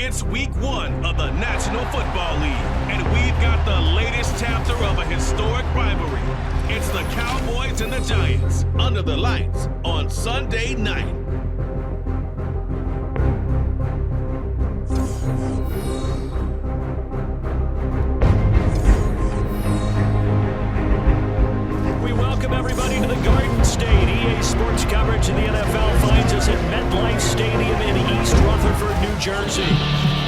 It's week 1 of the National Football League, and we've got the latest chapter of a historic rivalry. It's the Cowboys and the Giants under the lights on Sunday night. We welcome everybody to the Garden State. EA Sports coverage of the NFL finds us at MetLife Stadium in East Rutherford, New Jersey.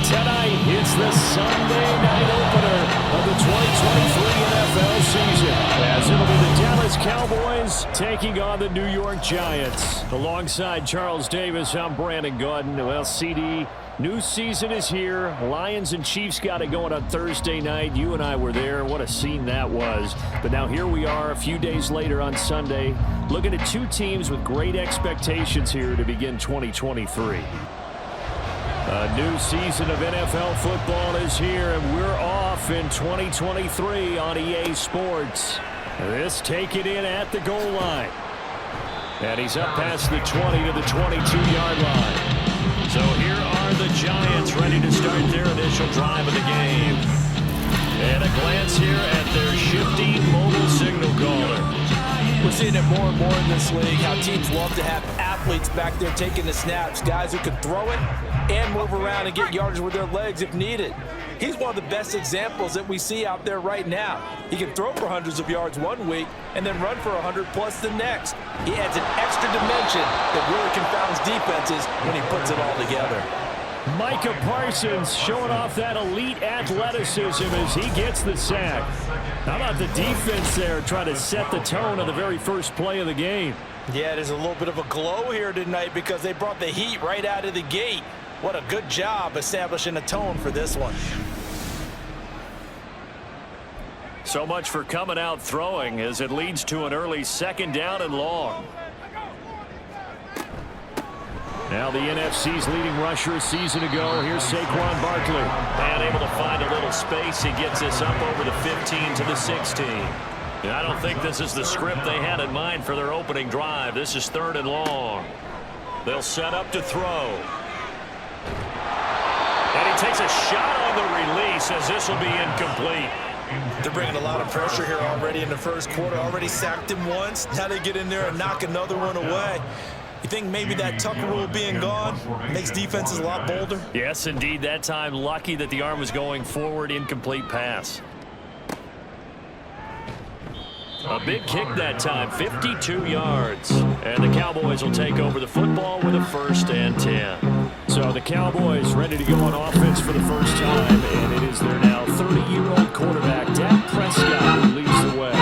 Tonight, it's the Sunday night opener of the 2023 NFL season, as it'll be the Dallas Cowboys taking on the New York Giants. Alongside Charles Davis, I'm Brandon Gaudin. Well, CD, new season is here. Lions and Chiefs got it going on Thursday night. You and I were there. What a scene that was. But now here we are a few days later on Sunday, looking at two teams with great expectations here to begin 2023. A new season of NFL football is here, and we're off in 2023 on EA Sports. This taken in at the goal line. And he's up past the 20 to the 22-yard line. So here are the Giants ready to start their initial drive of the game. And a glance here at their shifty mobile signal caller. We're seeing it more and more in this league, how teams love to have athletes back there taking the snaps, guys who can throw it and move around and get yardage with their legs if needed. He's one of the best examples that we see out there right now. He can throw for hundreds of yards one week and then run for 100 plus the next. He adds an extra dimension that really confounds defenses when he puts it all together. Micah Parsons showing off that elite athleticism as he gets the sack. How about the defense there trying to set the tone of the very first play of the game? Yeah, there's a little bit of a glow here tonight because they brought the heat right out of the gate. What a good job establishing a tone for this one. So much for coming out throwing as it leads to an early second down and long. Now the NFC's leading rusher a season ago. Here's Saquon Barkley. And able to find a little space. He gets this up over the 15 to the 16. I don't think this is the script they had in mind for their opening drive. This is 3rd and long. They'll set up to throw. And he takes a shot on the release as this will be incomplete. They're bringing a lot of pressure here already in the first quarter. Already sacked him once. Now they get in there and knock another one away. You think maybe that Tucker rule being gone makes defenses a lot bolder? Yes, indeed. That time, lucky that the arm was going forward. Incomplete pass. A big kick that time, 52 yards. And the Cowboys will take over the football with a 1st and 10. So the Cowboys ready to go on offense for the first time, and it is their now 30-year-old quarterback, Dak Prescott, who leads the way.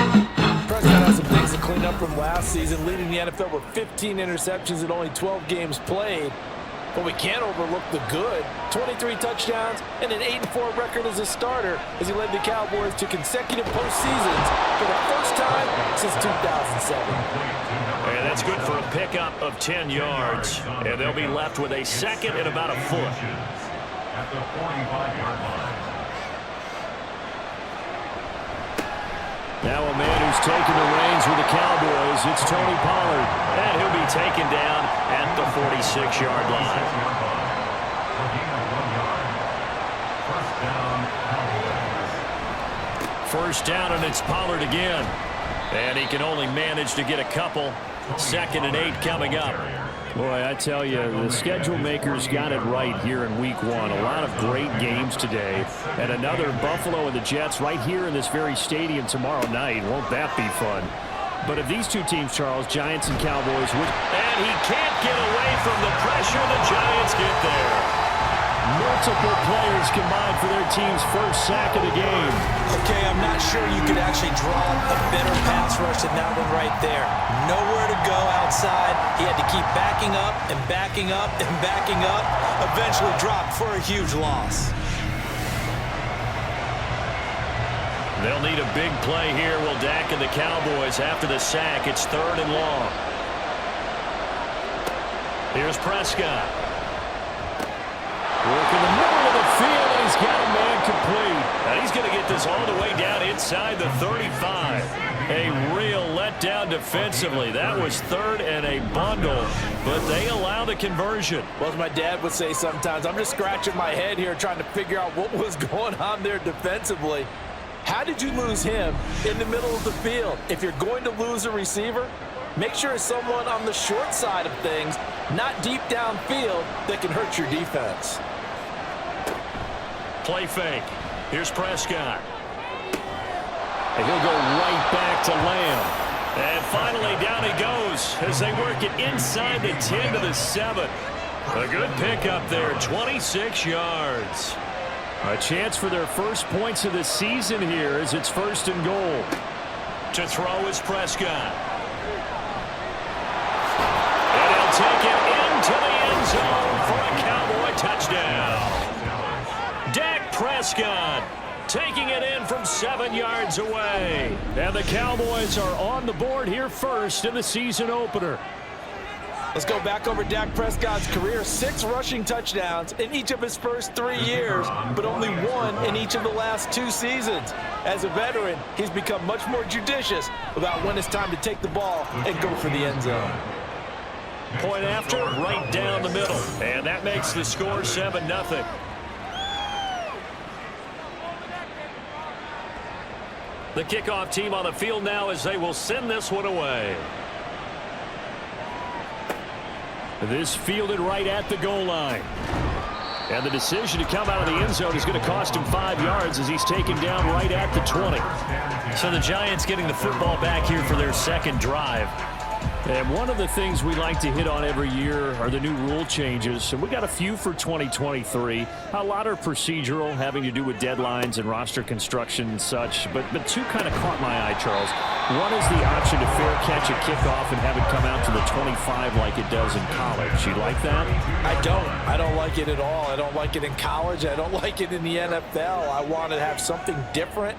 Prescott has some things to clean up from last season, leading the NFL with 15 interceptions in only 12 games played. But we can't overlook the good. 23 touchdowns and an 8-4 record as a starter as he led the Cowboys to consecutive postseasons for the first time since 2007. And that's good for a pickup of 10 yards. And they'll be left with a second and about a foot. At the 45-yard line. Now a man who's taken the reins with the Cowboys, it's Tony Pollard. And he'll be taken down at the 46-yard line. First down, and it's Pollard again. And he can only manage to get a couple. 2nd and 8 coming up. Boy, I tell you, the schedule makers got it right here in week 1. A lot of great games today. And another Buffalo and the Jets right here in this very stadium tomorrow night. Won't that be fun? But if these two teams, Charles, Giants and Cowboys, would... And he can't get away from the pressure. The Giants get there. Multiple players combined for their team's first sack of the game. Okay, I'm not sure you could actually draw a better pass rush than that one right there. Nowhere to go outside. He had to keep backing up and backing up and backing up. Eventually dropped for a huge loss. They'll need a big play here. Will Dak and the Cowboys after the sack. It's 3rd and long. Here's Prescott. Working the middle of the field, and he's got a man complete. And he's going to get this all the way down inside the 35. A real letdown defensively. That was third and a bundle, but they allow the conversion. Well, as my dad would say sometimes, I'm just scratching my head here trying to figure out what was going on there defensively. How did you lose him in the middle of the field? If you're going to lose a receiver, make sure it's someone on the short side of things, not deep downfield, that can hurt your defense. Play fake. Here's Prescott. And he'll go right back to Lamb. And finally, down he goes as they work it inside the 10 to the 7. A good pickup there, 26 yards. A chance for their first points of the season here as it's 1st and goal. To throw is Prescott. And he'll take it into the end zone for a Cowboy touchdown. Dak Prescott taking it in from 7 yards away. And the Cowboys are on the board here first in the season opener. Let's go back over Dak Prescott's career. 6 rushing touchdowns in each of his first 3 years, but only 1 in each of the last 2 seasons. As a veteran, he's become much more judicious about when it's time to take the ball and go for the end zone. Point after, right down the middle. And that makes the score 7-0. The kickoff team on the field now as they will send this one away. This fielded right at the goal line. And the decision to come out of the end zone is going to cost him 5 yards as he's taken down right at the 20. So the Giants getting the football back here for their second drive. And one of the things we like to hit on every year are the new rule changes. And we got a few for 2023. A lot are procedural, having to do with deadlines and roster construction and such. But 2 kind of caught my eye, Charles. One is the option to fair catch a kickoff and have it come out to the 25 like it does in college. You like that? I don't like it at all. I don't like it in college. I don't like it in the NFL. I want to have something different.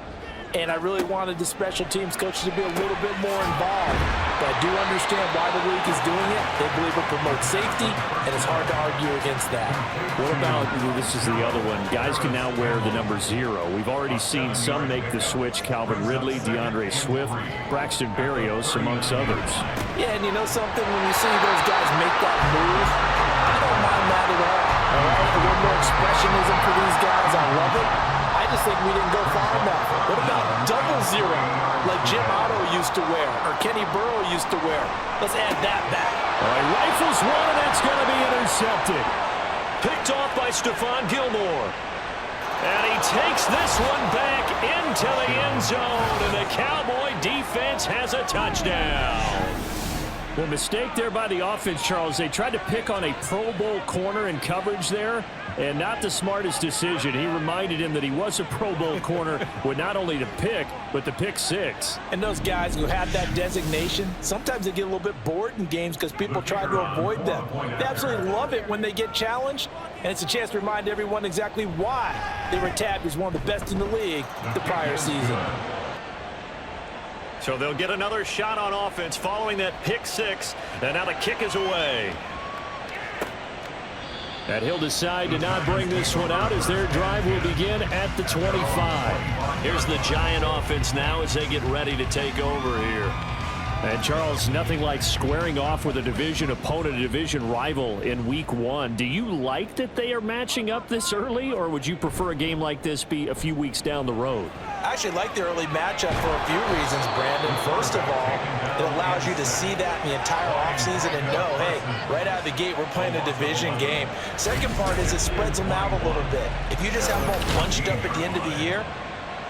And I really wanted the special teams coaches to be a little bit more involved. But I do understand why the league is doing it. They believe it promotes safety, and it's hard to argue against that. What about, this is the other one, guys can now wear the number 0. We've already seen some make the switch, Calvin Ridley, DeAndre Swift, Braxton Berrios, amongst others. Yeah, and you know something? When you see those guys make that move, I don't mind that at all. All right, a little more expressionism for these guys. I love it. I just think we didn't go far enough. What about double 0, like Jim Otto used to wear, or Kenny Burrow used to wear? Let's add that back. All right, rifles one, and it's going to be intercepted. Picked off by Stephon Gilmore. And he takes this one back into the end zone, and the Cowboy defense has a touchdown. Well, mistake there by the offense, Charles. They tried to pick on a Pro Bowl corner in coverage there, and not the smartest decision. He reminded him that he was a Pro Bowl corner with not only the pick, but the pick 6. And those guys who have that designation, sometimes they get a little bit bored in games because people try to avoid them. They absolutely love it when they get challenged, and it's a chance to remind everyone exactly why they were tabbed as one of the best in the league the prior season. So they'll get another shot on offense following that pick 6, and now the kick is away. And he'll decide to not bring this one out as their drive will begin at the 25. Here's the Giant offense now as they get ready to take over here. And, Charles, nothing like squaring off with a division opponent, a division rival in Week 1. Do you like that they are matching up this early, or would you prefer a game like this be a few weeks down the road? I actually like the early matchup for a few reasons, Brandon. First of all, it allows you to see that in the entire offseason and know, hey, right out of the gate, we're playing a division game. Second part is it spreads them out a little bit. If you just have them all bunched up at the end of the year,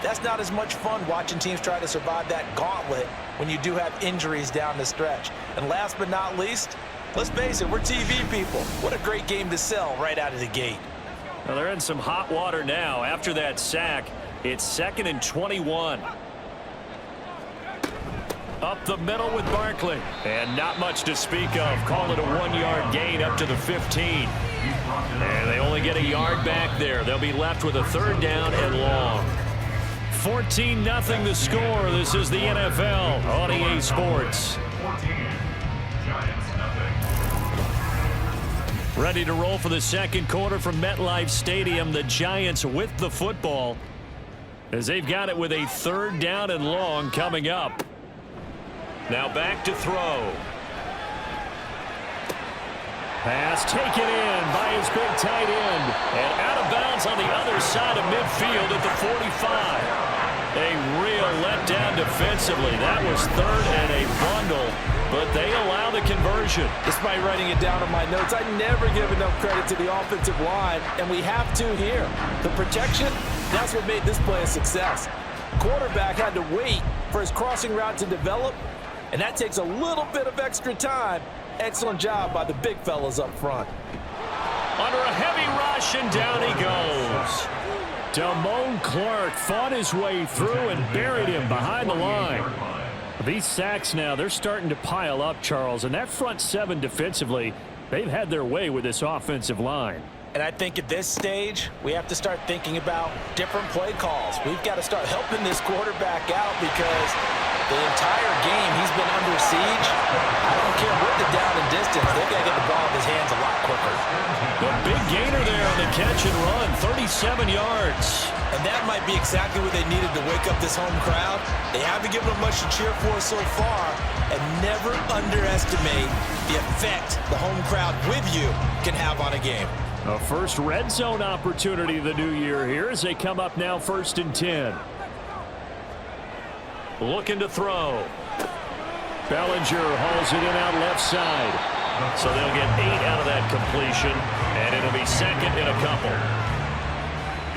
that's not as much fun watching teams try to survive that gauntlet when you do have injuries down the stretch. And last but not least, let's face it, we're TV people. What a great game to sell right out of the gate. Well, they're in some hot water now. After that sack, it's 2nd and 21. Up the middle with Barkley. And not much to speak of. Call it a 1-yard gain up to the 15. And they only get a yard back there. They'll be left with a 3rd down and long. 14-0 the score. This is the NFL on EA Sports. 14, Giants nothing. Ready to roll for the second quarter from MetLife Stadium. The Giants with the football as they've got it with a 3rd down and long coming up. Now back to throw. Pass taken in by his big tight end. And out of bounds on the other side of midfield at the 45. A real letdown defensively. That was third and a bundle, but they allow the conversion. Despite writing it down on my notes, I never give enough credit to the offensive line, and we have to here. The protection, that's what made this play a success. Quarterback had to wait for his crossing route to develop, and that takes a little bit of extra time. Excellent job by the big fellas up front. Under a heavy rush, and down he goes. Damone Clark fought his way through and buried him behind the line. These sacks now, they're starting to pile up, Charles, and that front seven defensively, they've had their way with this offensive line. And I think at this stage, we have to start thinking about different play calls. We've got to start helping this quarterback out because the entire game he's been under siege. I don't care what the down and distance. They've got to get the ball in his hands a lot quicker. The big gainer there on the catch and run, 37 yards. And that might be exactly what they needed to wake up this home crowd. They haven't given them much to cheer for so far. And never underestimate the effect the home crowd with you can have on a game. A first red zone opportunity of the new year here as they come up now 1st and 10. Looking to throw. Bellinger hauls it in out left side. So they'll get 8 out of that completion, and it'll be second in a couple.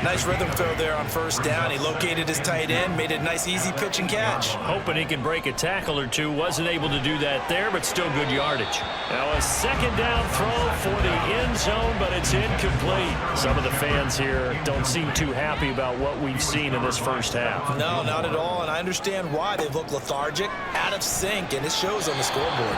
Nice rhythm throw there on first down. He located his tight end, made it a nice easy pitch and catch. Hoping he can break a tackle or two. Wasn't able to do that there, but still good yardage. Now a second down throw for the end zone, but it's incomplete. Some of the fans here don't seem too happy about what we've seen in this first half. No, not at all, and I understand why. They look lethargic, out of sync, and it shows on the scoreboard.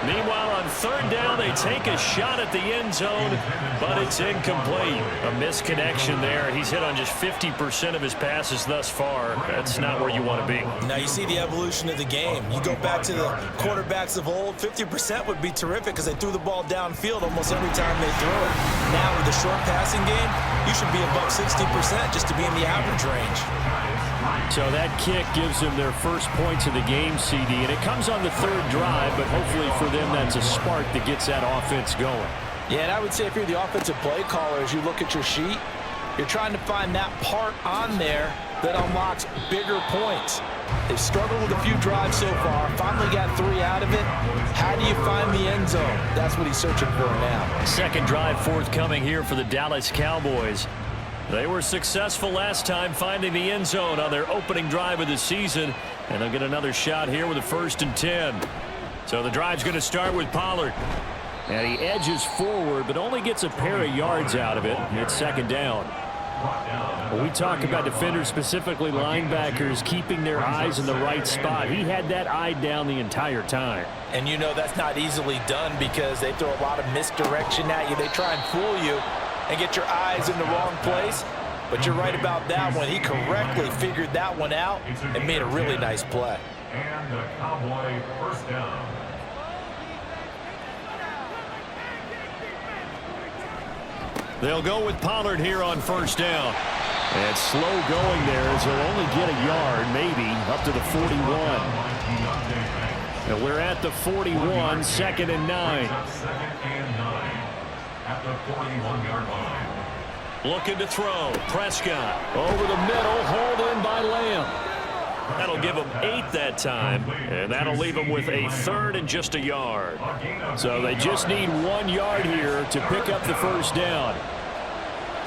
Meanwhile, on third down, they take a shot at the end zone, but it's incomplete. A misconnection there. He's hit on just 50% of his passes thus far. That's not where you want to be. Now you see the evolution of the game. You go back to the quarterbacks of old, 50% would be terrific because they threw the ball downfield almost every time they threw it. Now with the short passing game, you should be above 60% just to be in the average range. So that kick gives them their first points of the game, CD, and it comes on the third drive, but hopefully for them that's a spark that gets that offense going. Yeah, and I would say if you're the offensive play caller, as you look at your sheet, you're trying to find that part on there that unlocks bigger points. They've struggled with a few drives so far, finally got 3 out of it. How do you find the end zone? That's what he's searching for now. Second drive forthcoming here for the Dallas Cowboys. They were successful last time finding the end zone on their opening drive of the season, and they'll get another shot here with a 1st and 10. So the drive's going to start with Pollard. And he edges forward, but only gets a pair of yards out of it. It's second down. When we talk about defenders, specifically linebackers, keeping their eyes in the right spot, he had that eye down the entire time. And you know that's not easily done because they throw a lot of misdirection at you. They try and fool you and get your eyes in the wrong place. But you're right about that one. He correctly figured that one out and made a really nice play. And the Cowboy first down. They'll go with Pollard here on first down. And slow going there as he'll only get a yard, maybe, up to the 41. And we're at the 41, 2nd and 9. At the 41-yard line. Looking to throw. Prescott over the middle, hauled in by Lamb. That'll give him 8 that time, and that'll leave him with a 3rd and just a yard. So they just need 1 yard here to pick up the first down.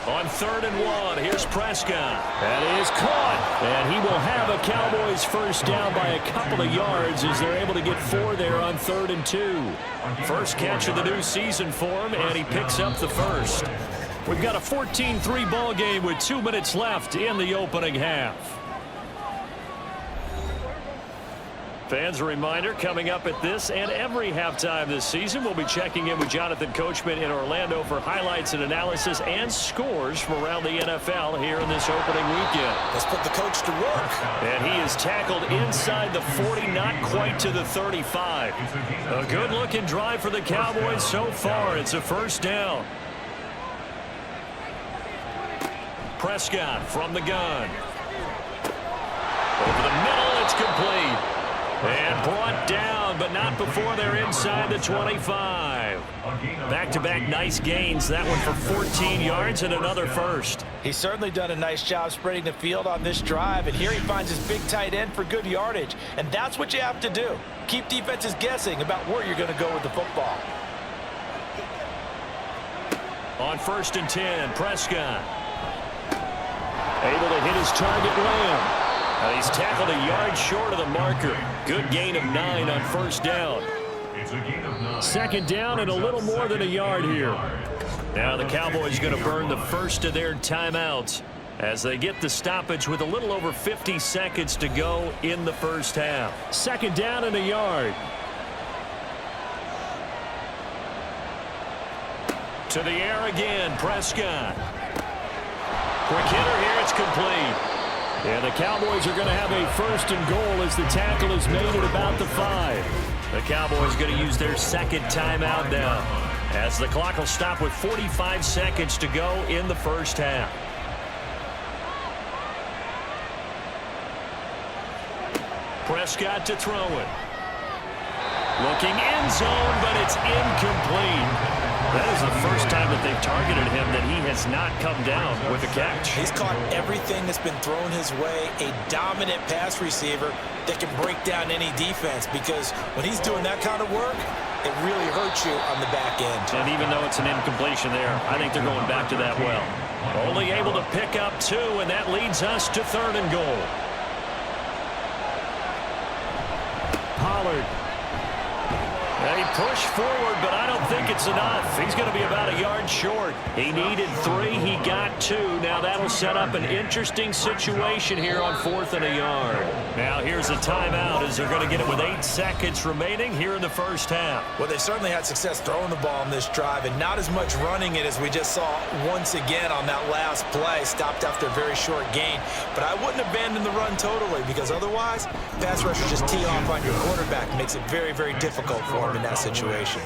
On 3rd and 1, here's Prescott. That is caught, and he will have a Cowboys first down by a couple of yards as they're able to get 4 there on 3rd and 2. First catch of the new season for him, and he picks up the first. We've got a 14-3 ball game with 2 minutes left in the opening half. Fans, a reminder, coming up at this and every halftime this season, we'll be checking in with Jonathan Coachman in Orlando for highlights and analysis and scores from around the NFL here in this opening weekend. Let's put the coach to work. And he is tackled inside the 40, not quite to the 35. A good-looking drive for the Cowboys so far. It's a first down. Prescott from the gun. Over the middle, it's complete. And brought down, but not before they're inside the 25. Back-to-back nice gains. That one for 14 yards and another first. He's certainly done a nice job spreading the field on this drive, and here he finds his big tight end for good yardage. And that's what you have to do. Keep defenses guessing about where you're going to go with the football. On 1st and 10, Prescott. Able to hit his target, Lamb. He's tackled a yard short of the marker. Good gain of 9 on 1st down. It's a gain of 9. 2nd down and a little more than a yard here. Now the Cowboys going to burn the first of their timeouts as they get the stoppage with a little over 50 seconds to go in the first half. 2nd down and a yard. To the air again, Prescott. Quick hitter here, it's complete. And the Cowboys are going to have a 1st and goal as the tackle is made at about the 5. The Cowboys going to use their 2nd timeout now as the clock will stop with 45 seconds to go in the first half. Prescott to throw it. Looking end zone, but it's incomplete. That is the first time that they've targeted him that he has not come down with a catch. He's caught everything that's been thrown his way. A dominant pass receiver that can break down any defense, because when he's doing that kind of work, it really hurts you on the back end. And even though it's an incompletion there, I think they're going back to that well. Only able to pick up 2, and that leads us to 3rd and goal. Pollard. He pushed forward, but I don't think it's enough. He's going to be about a yard short. He needed 3. He got 2. Now that'll set up an interesting situation here on 4th and a yard. Now here's a timeout as they're going to get it with 8 seconds remaining here in the first half. Well, they certainly had success throwing the ball on this drive, and not as much running it as we just saw once again on that last play. Stopped after a very short gain. But I wouldn't abandon the run totally, because otherwise, pass rushers just tee off on your quarterback. Makes it very, very difficult for him in that situation.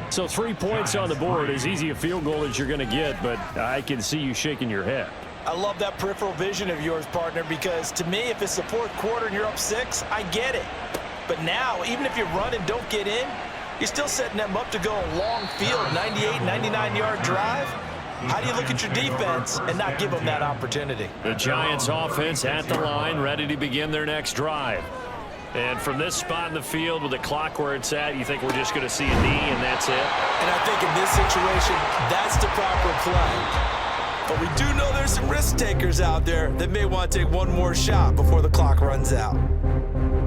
So 3 points on the board, as easy a field goal as you're going to get, but I can see you shaking your head. I love that peripheral vision of yours, partner, because to me, if it's the 4th quarter and you're up 6, I get it. But now, even if you run and don't get in, you're still setting them up to go a long field, 98, 99-yard drive. How do you look at your defense and not give them that opportunity? The Giants offense at the line, ready to begin their next drive. And from this spot in the field with the clock where it's at, you think we're just going to see a knee and that's it? And I think in this situation, that's the proper play. But we do know there's some risk takers out there that may want to take one more shot before the clock runs out.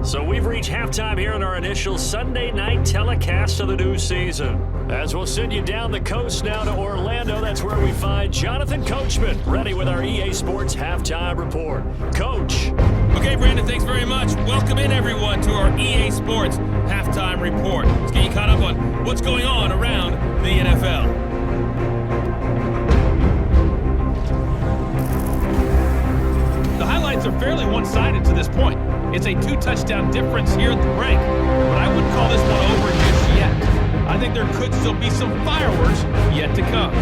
So we've reached halftime here in our initial Sunday night telecast of the new season. As we'll send you down the coast now to Orlando, that's where we find Jonathan Coachman, ready with our EA Sports Halftime Report. Coach. Okay, Brandon, thanks very much. Welcome in, everyone, to our EA Sports Halftime Report. Let's get you caught up on what's going on around the NFL. The highlights are fairly one-sided to this point. It's a 2-touchdown difference here at the break, but I wouldn't call this one over just yet. I think there could still be some fireworks yet to come.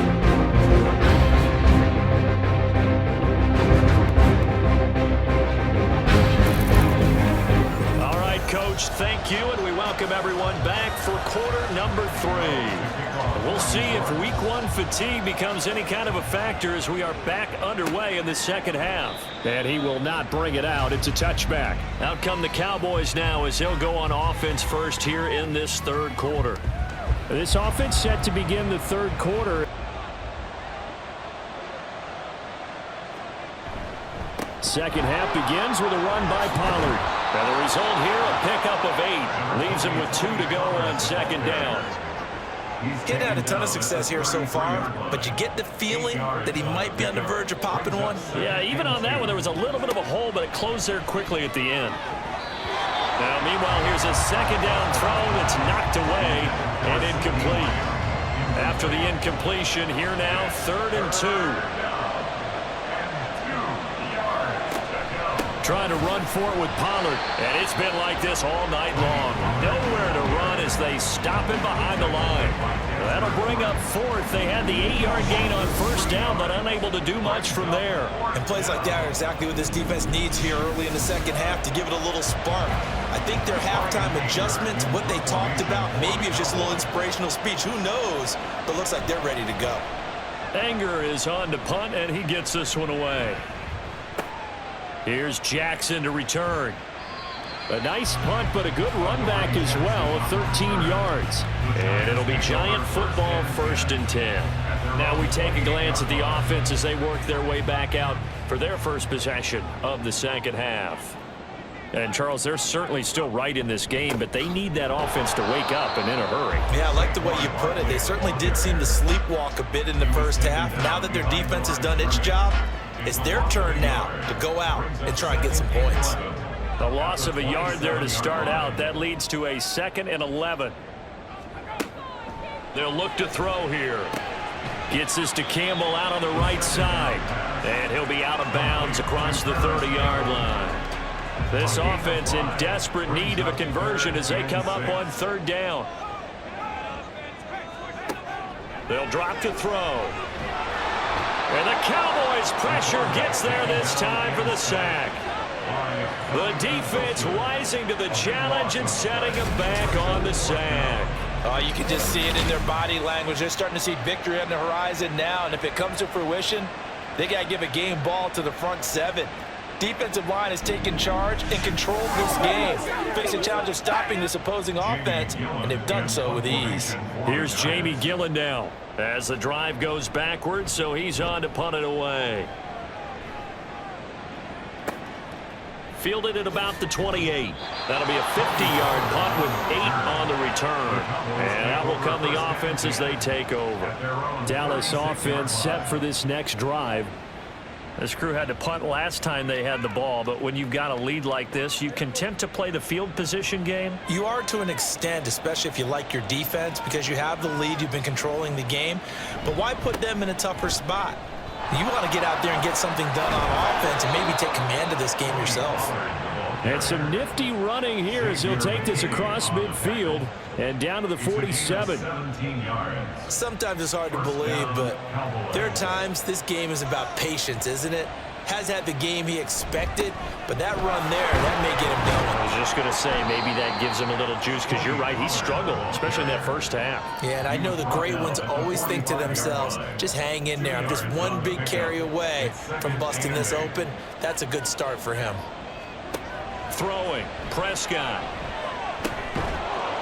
All right, Coach, thank you, and we welcome everyone back for quarter number 3. We'll see if week 1 fatigue becomes any kind of a factor as we are back underway in the second half. And he will not bring it out. It's a touchback. Out come the Cowboys now as they'll go on offense first here in this 3rd quarter. This offense set to begin the 3rd quarter. Second half begins with a run by Pollard. And the result here, a pickup of 8. Leaves him with 2 to go on 2nd down. Getting had a ton of success here so far, but you get the feeling that he might be on the verge of popping one. Yeah, even on that one, there was a little bit of a hole, but it closed there quickly at the end. Now, meanwhile, here's a 2nd down throw that's knocked away and incomplete. After the incompletion, here now, 3rd and 2. trying to run for it with Pollard. And it's been like this all night long. Nowhere to run as they stop him behind the line. That'll bring up fourth. They had the 8-yard gain on first down, but unable to do much from there. And plays like that are exactly what this defense needs here early in the second half to give it a little spark. I think their halftime adjustment, what they talked about, maybe it's just a little inspirational speech. Who knows? But looks like they're ready to go. Anger is on to punt, and he gets this one away. Here's Jackson to return. A nice punt, but a good run back as well of 13 yards. And it'll be Giant football, 1st and 10. Now we take a glance at the offense as they work their way back out for their first possession of the second half. And, Charles, they're certainly still right in this game, but they need that offense to wake up and in a hurry. Yeah, I like the way you put it. They certainly did seem to sleepwalk a bit in the first half. Now that their defense has done its job, it's their turn now to go out and try and get some points. The loss of a yard there to start out. That leads to a 2nd and 11. They'll look to throw here. Gets this to Campbell out on the right side. And he'll be out of bounds across the 30-yard line. This offense in desperate need of a conversion as they come up on 3rd down. They'll drop to throw. And the Cowboys pressure gets there this time for the sack. The defense rising to the challenge and setting them back on the sack. Oh, you can just see it in their body language. They're starting to see victory on the horizon now, and if it comes to fruition, they got to give a game ball to the front 7. Defensive line has taken charge and controlled this game. Face a challenge of stopping this opposing offense, and they've done so with ease. Here's Jamie Gillen now as the drive goes backwards, so he's on to punt it away. Fielded at about the 28. That'll be a 50-yard punt with 8 on the return. And that will come the offense as they take over. Dallas offense set for this next drive. This crew had to punt last time they had the ball, but when you've got a lead like this, you content to play the field position game? You are to an extent, especially if you like your defense, because you have the lead, you've been controlling the game. But why put them in a tougher spot? You want to get out there and get something done on offense and maybe take command of this game yourself. And some nifty running here as he'll take this across midfield and down to the 47. Sometimes it's hard to believe, but there are times this game is about patience, isn't it? Has had the game he expected, but that run there, that may get him going. I was just going to say, maybe that gives him a little juice because you're right, he struggled, especially in that first half. Yeah, and I know the great ones always think to themselves, just hang in there. I'm just one big carry away from busting this open. That's a good start for him. Throwing, Prescott.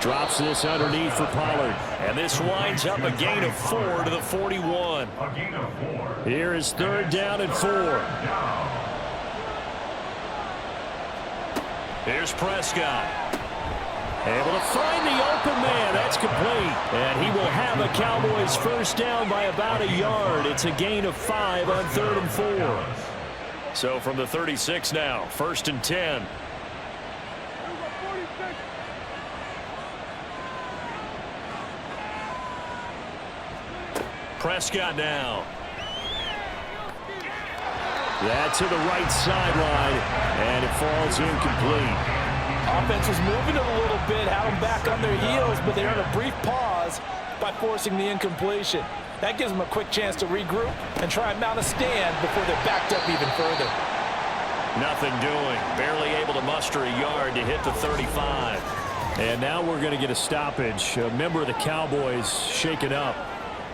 Drops this underneath for Pollard. And this winds up a gain of 4 to the 41. Here is 3rd down and 4. Here's Prescott. Able to find the open man. That's complete. And he will have a Cowboys first down by about a yard. It's a gain of 5 on 3rd and 4. So from the 36 now, 1st and 10. Prescott now. That's to the right sideline, and it falls incomplete. Offense was moving it a little bit, had them back on their heels, but they earned a brief pause by forcing the incompletion. That gives them a quick chance to regroup and try and mount a stand before they're backed up even further. Nothing doing. Barely able to muster a yard to hit the 35. And now we're going to get a stoppage. A member of the Cowboys shaken up.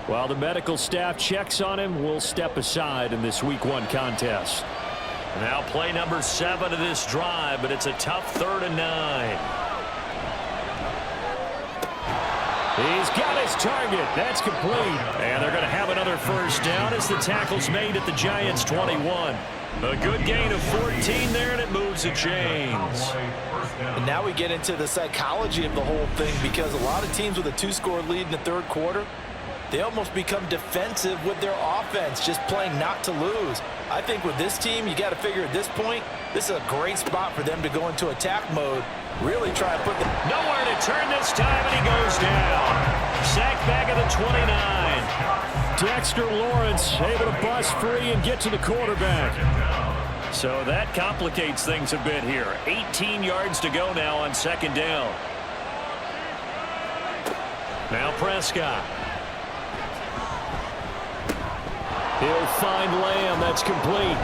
While the medical staff checks on him, we'll step aside in this Week 1 contest. Now play number 7 of this drive, but it's a tough 3rd and 9. He's got his target. That's complete. And they're going to have another first down as the tackle's made at the Giants' 21. A good gain of 14 there, and it moves the chains. And now we get into the psychology of the whole thing, because a lot of teams with a 2-score lead in the 3rd quarter, they almost become defensive with their offense, just playing not to lose. I think with this team, you got to figure at this point, this is a great spot for them to go into attack mode, really try and put them... Nowhere to turn this time, and he goes down. Sacked back at the 29. Dexter Lawrence able to bust free and get to the quarterback. So that complicates things a bit here. 18 yards to go now on second down. Now Prescott. He'll find Lamb. That's complete.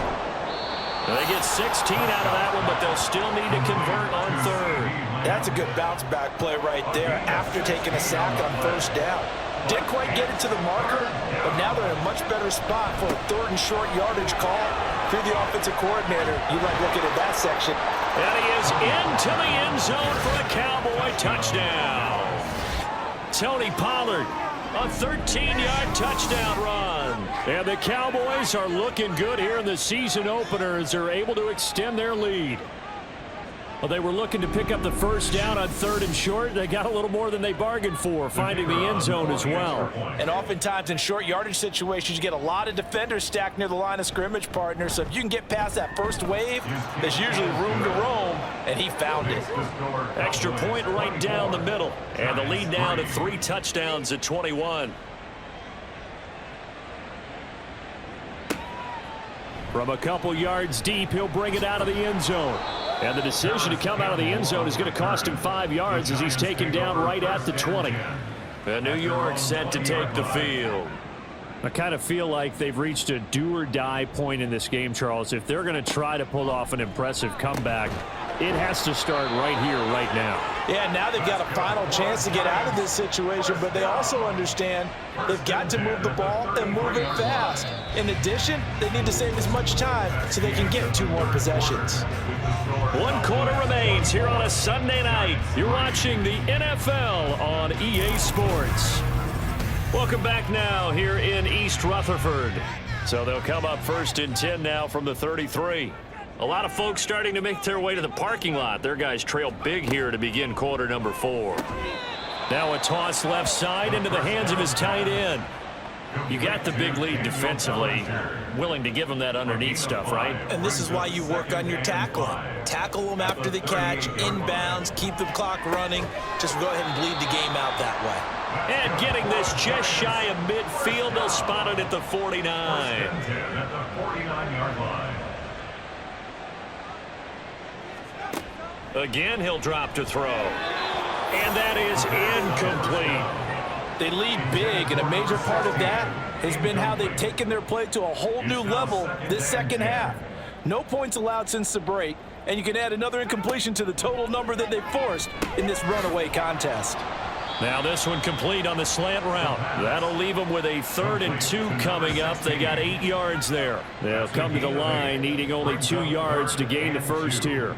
They get 16 out of that one, but they'll still need to convert on third. That's a good bounce back play right there after taking a sack on first down. Didn't quite get it to the marker, but now they're in a much better spot for a third and short yardage call. Through the offensive coordinator, you like looking at that section. And he is into the end zone for a Cowboy touchdown. Tony Pollard, a 13-yard touchdown run. And the Cowboys are looking good here in the season opener as they're able to extend their lead. Well, they were looking to pick up the first down on third and short. They got a little more than they bargained for, finding the end zone as well. And oftentimes in short yardage situations, you get a lot of defenders stacked near the line of scrimmage, partner. So if you can get past that first wave, there's usually room to roam, and he found it. Extra point right down the middle. And the lead now to 3 touchdowns at 21. From a couple yards deep, he'll bring it out of the end zone. And the decision to come out of the end zone is going to cost him 5 yards as he's taken down right at the 20. And New York set to take the field. I kind of feel like they've reached a do-or-die point in this game, Charles. If they're going to try to pull off an impressive comeback, it has to start right here, right now. Yeah, now they've got a final chance to get out of this situation, but they also understand they've got to move the ball and move it fast. In addition, they need to save as much time so they can get 2 more possessions. 1 quarter remains here on a Sunday night. You're watching the NFL on EA Sports. Welcome back now here in East Rutherford. So they'll come up first and 10 now from the 33. A lot of folks starting to make their way to the parking lot. Their guys trail big here to begin quarter number 4. Now a toss left side into the hands of his tight end. You got the big lead defensively. Willing to give him that underneath stuff, right? And this is why you work on your tackling. Tackle them after the catch, inbounds, keep the clock running. Just go ahead and bleed the game out that way. And getting this just shy of midfield. They'll spot it at the 49. At the 49-yard line. Again, he'll drop to throw. And that is incomplete. They lead big, and a major part of that has been how they've taken their play to a whole new level this second half. No points allowed since the break, and you can add another incompletion to the total number that they've forced in this runaway contest. Now this one complete on the slant route. That'll leave them with a 3rd and 2 coming up. They got 8 yards there. They'll come to the line needing only 2 yards to gain the first here.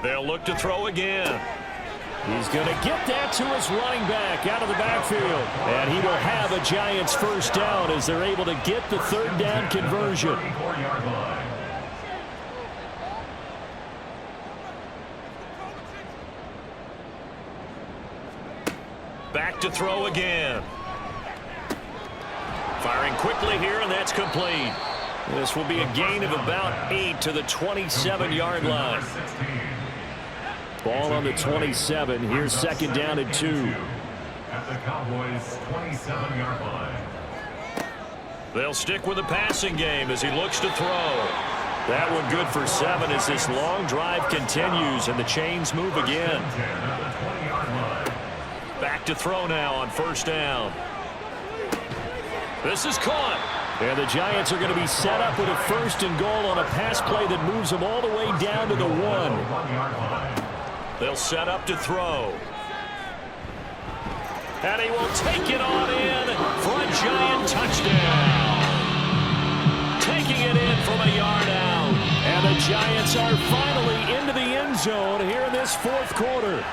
They'll look to throw again. He's going to get that to his running back out of the backfield. And he will have a Giants first down as they're able to get the 3rd down conversion. Back to throw again. Firing quickly here, and that's complete. This will be a gain of about 8 to the 27-yard line. Ball on the 27. Here's second down and 2. At the Cowboys' 27-yard line. They'll stick with the passing game as he looks to throw. That one good for 7 as this long drive continues and the chains move again. Back to throw now on first down. This is caught. And the Giants are going to be set up with a 1st and goal on a pass play that moves them all the way down to the 1. They'll set up to throw. And he will take it on in for a Giant touchdown. Taking it in from a yard out. And the Giants are finally into the end zone here in this 4th quarter.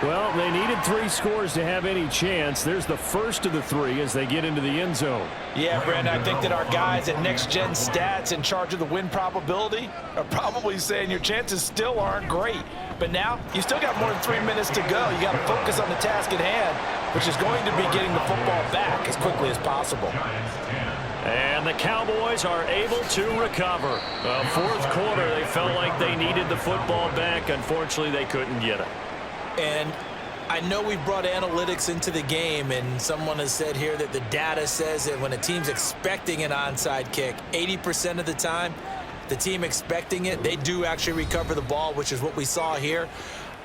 Well, they needed 3 scores to have any chance. There's the first of the 3 as they get into the end zone. Yeah, Brandon, I think that our guys at Next Gen Stats in charge of the win probability are probably saying your chances still aren't great. But now, you still got more than 3 minutes to go. You got to focus on the task at hand, which is going to be getting the football back as quickly as possible. And the Cowboys are able to recover. 4th quarter, they felt like they needed the football back. Unfortunately, they couldn't get it. And I know we've brought analytics into the game, and someone has said here that the data says that when a team's expecting an onside kick, 80% of the time, the team expecting it, they do actually recover the ball, which is what we saw here.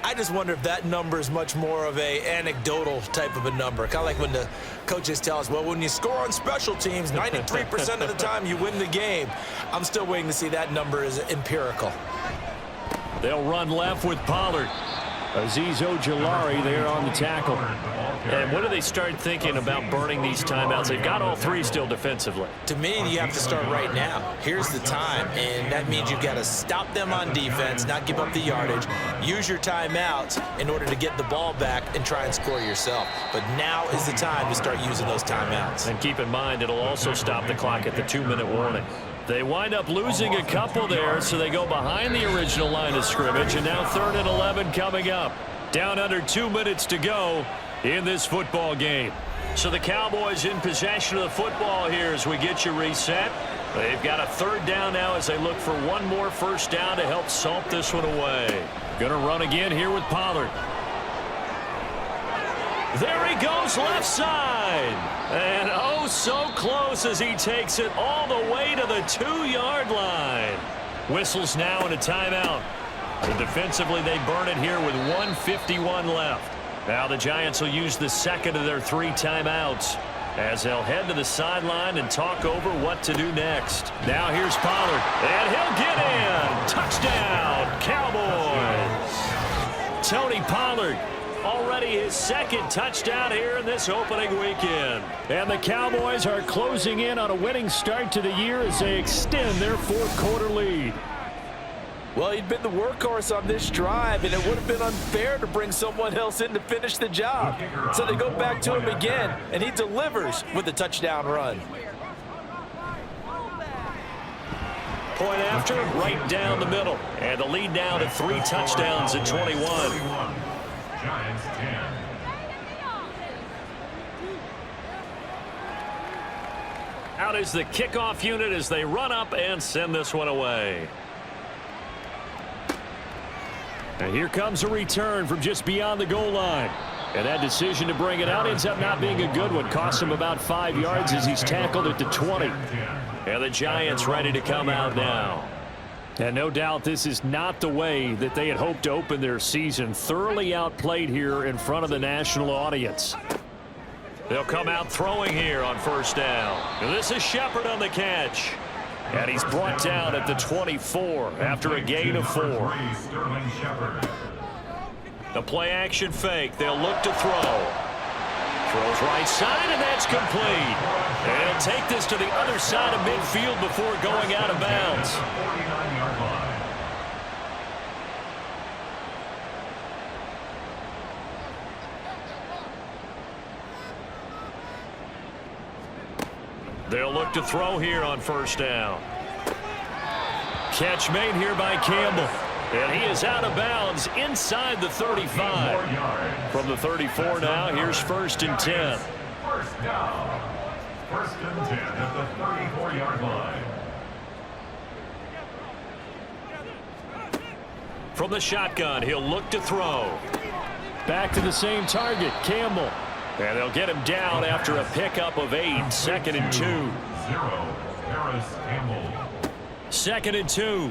I just wonder if that number is much more of a anecdotal type of a number. Kind of like when the coaches tell us, well, when you score on special teams, 93% of the time you win the game. I'm still waiting to see that number is empirical. They'll run left with Pollard. Azeez Ojulari there on the tackle. And when do they start thinking about burning these timeouts? They've got all three still defensively. To me, you have to start right now. Here's the time, and that means you've got to stop them on defense, not give up the yardage, use your timeouts in order to get the ball back and try and score yourself. But now is the time to start using those timeouts. And keep in mind, it'll also stop the clock at the 2-minute warning. They wind up losing a couple there, so they go behind the original line of scrimmage, and now 3rd and 11 coming up. Down under 2 minutes to go in this football game. So the Cowboys in possession of the football here as we get you reset. They've got a 3rd down now as they look for one more first down to help salt this one away. Gonna run again here with Pollard. There he goes left side. And oh, so close as he takes it all the way to the 2-yard line. Whistles now and a timeout. So defensively, they burn it here with 1:51 left. Now the Giants will use the second of their 3 timeouts as they'll head to the sideline and talk over what to do next. Now here's Pollard, and he'll get in. Touchdown, Cowboys. Tony Pollard. Already his 2nd touchdown here in this opening weekend. And the Cowboys are closing in on a winning start to the year as they extend their 4th quarter lead. Well, he'd been the workhorse on this drive, and it would have been unfair to bring someone else in to finish the job. So they go back to him again, and he delivers with a touchdown run. Point after, right down the middle. And the lead now to 3 touchdowns at 21. Giants 10. Out is the kickoff unit as they run up and send this one away. And here comes a return from just beyond the goal line. And that decision to bring it out ends up not being a good one. Costs him about 5 yards as he's tackled at the 20. And the Giants ready to come out now. And no doubt this is not the way that they had hoped to open their season. Thoroughly outplayed here in front of the national audience. They'll come out throwing here on 1st down. And this is Shepard on the catch. And he's brought down at the 24 after a gain of 4. The play action fake. They'll look to throw. Throws right side, and that's complete. And he'll take this to the other side of midfield before going out of bounds. They'll look to throw here on 1st down. Catch made here by Campbell. And he is out of bounds inside the 35. From the 34 now, here's 1st and 10. First down. 1st and 10 at the 34-yard line. From the shotgun, he'll look to throw. Back to the same target, Campbell. And they'll get him down after a pickup of 8. 2nd and 2. 0. Harris Campbell. 2nd and 2.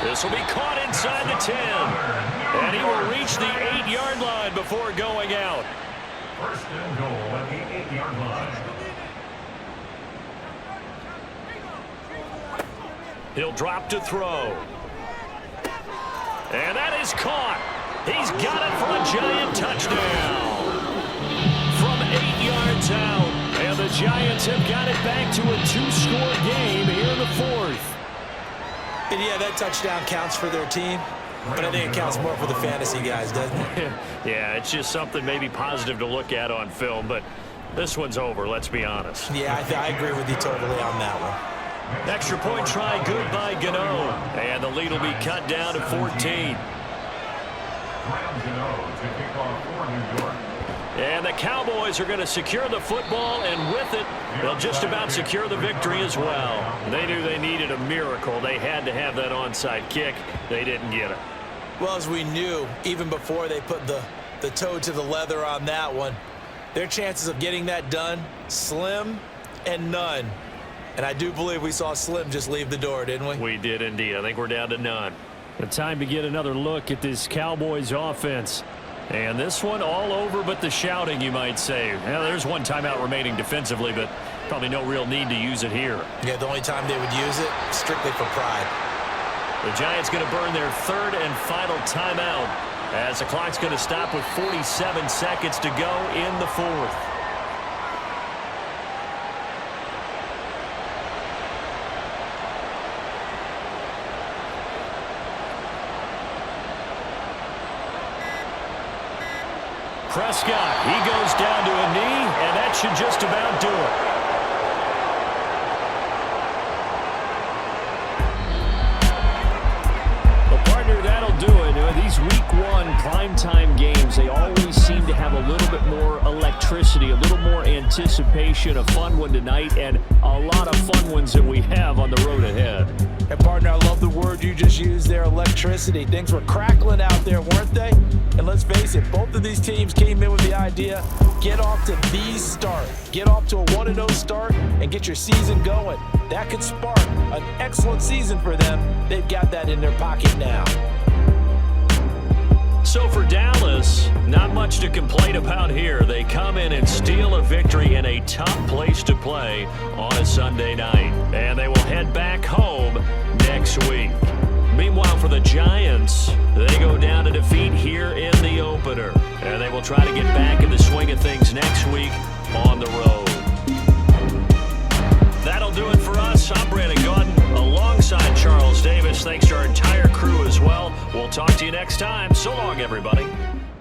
This will be caught inside the 10. And he will reach the 8-yard line before going out. 1st and goal at the 8-yard line. He'll drop to throw. And that is caught. He's got it for a Giant touchdown. From 8 yards out. And the Giants have got it back to a 2-score game here in the 4th. And yeah, that touchdown counts for their team, but I think it counts more for the fantasy guys, doesn't it? Yeah, it's just something maybe positive to look at on film, but this one's over, let's be honest. Yeah, I agree with you totally on that one. Extra point try good by Gano, and the lead will be cut down to 14. And the Cowboys are going to secure the football, and with it, they'll just about secure the victory as well. They knew they needed a miracle. They had to have that onside kick. They didn't get it. Well, as we knew, even before they put the toe to the leather on that one, their chances of getting that done, slim and none. And I do believe we saw Slim just leave the door, didn't we? We did indeed. I think we're down to none. The time to get another look at this Cowboys offense. And this one all over but the shouting, you might say. Well, there's one timeout remaining defensively, but probably no real need to use it here. Yeah, the only time they would use it, strictly for pride. The Giants going to burn their third and final timeout as the clock's going to stop with 47 seconds to go in the fourth. Prescott, he goes down to a knee, and that should just about do it. Well, partner, that'll do it. These week one primetime games, they always seem to have a little bit more electricity, a little more anticipation. A fun one tonight, and a lot of fun ones that we have on the road ahead. And partner, I love the word you just used there, electricity. Things were crackling out there, weren't they? And let's face it, both of these teams came in with the idea, get off to these start. Get off to a 1-0 start and get your season going. That could spark an excellent season for them. They've got that in their pocket now. So for Dallas, not much to complain about here. They come in and steal a victory in a tough place to play on a Sunday night. And they will head back home next week. Meanwhile, for the Giants, they go down to defeat here in the opener. And they will try to get back in the swing of things next week on the road. That'll do it for us. I'm Brandon Gaudin alongside Charles Davis. Thanks to our entire crew as well. We'll talk to you next time. So long, everybody.